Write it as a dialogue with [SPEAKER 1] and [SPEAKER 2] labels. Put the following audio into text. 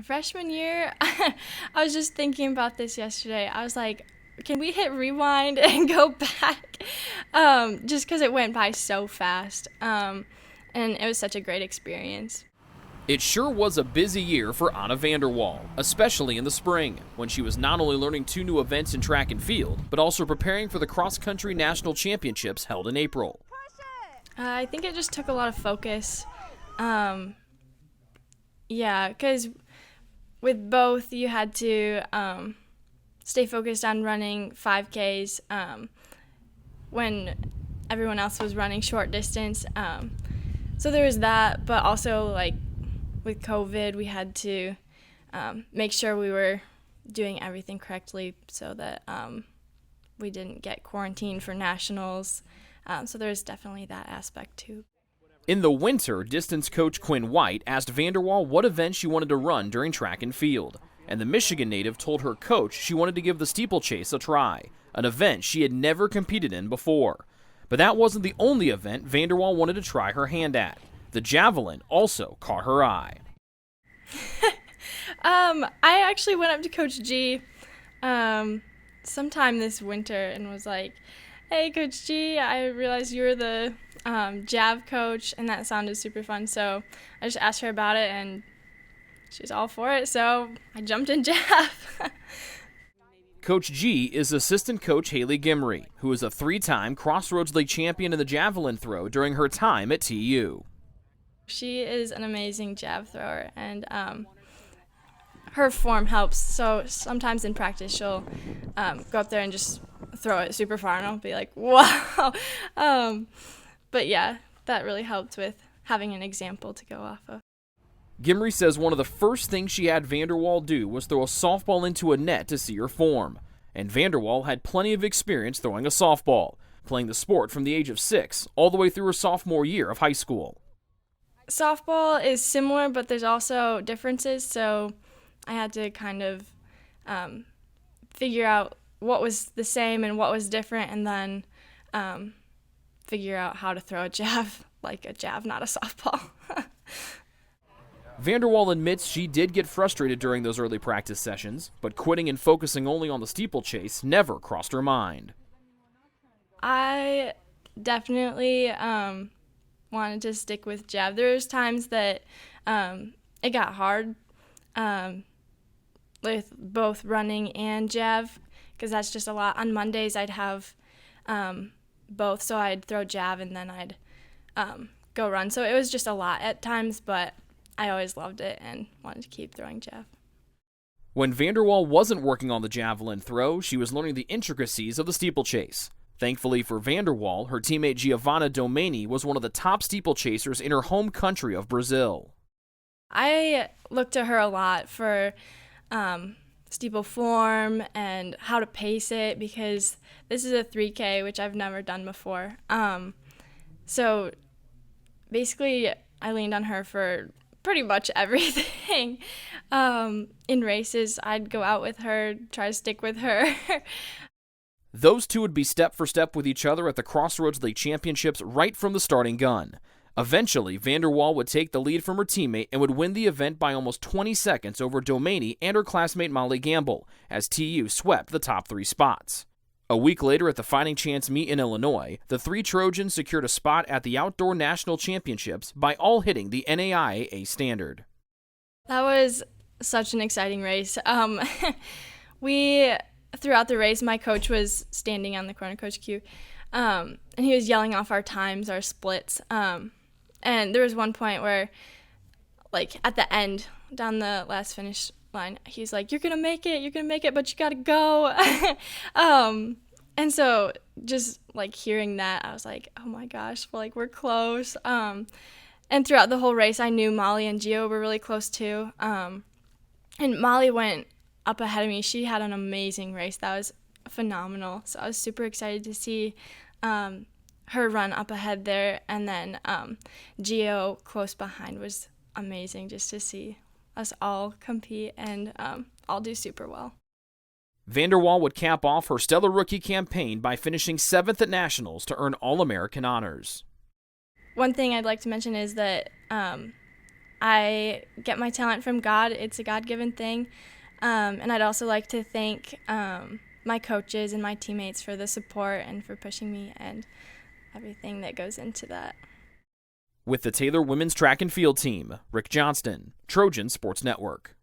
[SPEAKER 1] Freshman year, I was just thinking about this yesterday. I was like, can we hit rewind and go back? Just because it went by so fast. And it was such a great experience.
[SPEAKER 2] It sure was a busy year for Ahna VanderWall, especially in the spring, when she was not only learning 2 new events in track and field, but also preparing for the cross-country national championships held in April.
[SPEAKER 1] I think it just took a lot of focus. Yeah, because with both, you had to stay focused on running 5Ks when everyone else was running short distance. So there was that, but also like with COVID, we had to make sure we were doing everything correctly so that we didn't get quarantined for nationals. So there's definitely that aspect too.
[SPEAKER 2] In the winter, distance coach Quinn White asked VanderWall what event she wanted to run during track and field. And the Michigan native told her coach she wanted to give the steeplechase a try, an event she had never competed in before. But that wasn't the only event VanderWall wanted to try her hand at. The javelin also caught her eye.
[SPEAKER 1] I actually went up to Coach G sometime this winter and was like, hey, Coach G, I realized you were the jav coach, and that sounded super fun. So I just asked her about it, and she's all for it, so I jumped in jav.
[SPEAKER 2] Coach G is assistant coach Haley Gimry, who is a 3-time Crossroads League champion in the javelin throw during her time at TU.
[SPEAKER 1] She is an amazing jav thrower, and her form helps. So sometimes in practice, she'll go up there and just throw it super far, and I'll be like, wow. But yeah, that really helped with having an example to go off of.
[SPEAKER 2] Gimry says one of the first things she had VanderWall do was throw a softball into a net to see her form. And VanderWall had plenty of experience throwing a softball, playing the sport from the age of 6 all the way through her sophomore year of high school.
[SPEAKER 1] Softball is similar, but there's also differences, so I had to kind of figure out what was the same and what was different, and then figure out how to throw a jav like a jav, not a softball.
[SPEAKER 2] VanderWall admits she did get frustrated during those early practice sessions, but quitting and focusing only on the steeplechase never crossed her mind.
[SPEAKER 1] I definitely wanted to stick with jav. There was times that it got hard with both running and jav, because that's just a lot. On Mondays, I'd have both, so I'd throw jav and then I'd go run. So it was just a lot at times, but I always loved it and wanted to keep throwing jav.
[SPEAKER 2] When VanderWall wasn't working on the javelin throw, she was learning the intricacies of the steeplechase. Thankfully for VanderWall, her teammate Giovanna Domeni was one of the top steeplechasers in her home country of Brazil.
[SPEAKER 1] I looked to her a lot for steeple form and how to pace it, because this is a 3K, which I've never done before. So basically, I leaned on her for pretty much everything. In races, I'd go out with her, try to stick with her.
[SPEAKER 2] Those two would be step for step with each other at the Crossroads League Championships right from the starting gun. Eventually, VanderWall would take the lead from her teammate and would win the event by almost 20 seconds over Domeni and her classmate Molly Gamble, as TU swept the top 3 spots. A week later at the Fighting Chance meet in Illinois, the 3 Trojans secured a spot at the Outdoor National Championships by all hitting the NAIA standard.
[SPEAKER 1] That was such an exciting race. Throughout the race, my coach was standing on the corner, Coach Q, and he was yelling off our times, our splits. And there was one point where, like, at the end, down the last finish line, he's like, you're going to make it, but you got to go. And so just, like, hearing that, I was like, oh, my gosh, we're close. And throughout the whole race, I knew Molly and Gio were really close, too. And Molly went up ahead of me. She had an amazing race. That was phenomenal. So I was super excited to see her run up ahead there. And then Gio close behind was amazing, just to see us all compete and all do super well.
[SPEAKER 2] VanderWall would cap off her stellar rookie campaign by finishing 7th at Nationals to earn All-American honors.
[SPEAKER 1] One thing I'd like to mention is that I get my talent from God. It's a God-given thing. And I'd also like to thank my coaches and my teammates for the support and for pushing me and everything that goes into that.
[SPEAKER 2] With the Taylor women's track and field team, Rick Johnston, Trojan Sports Network.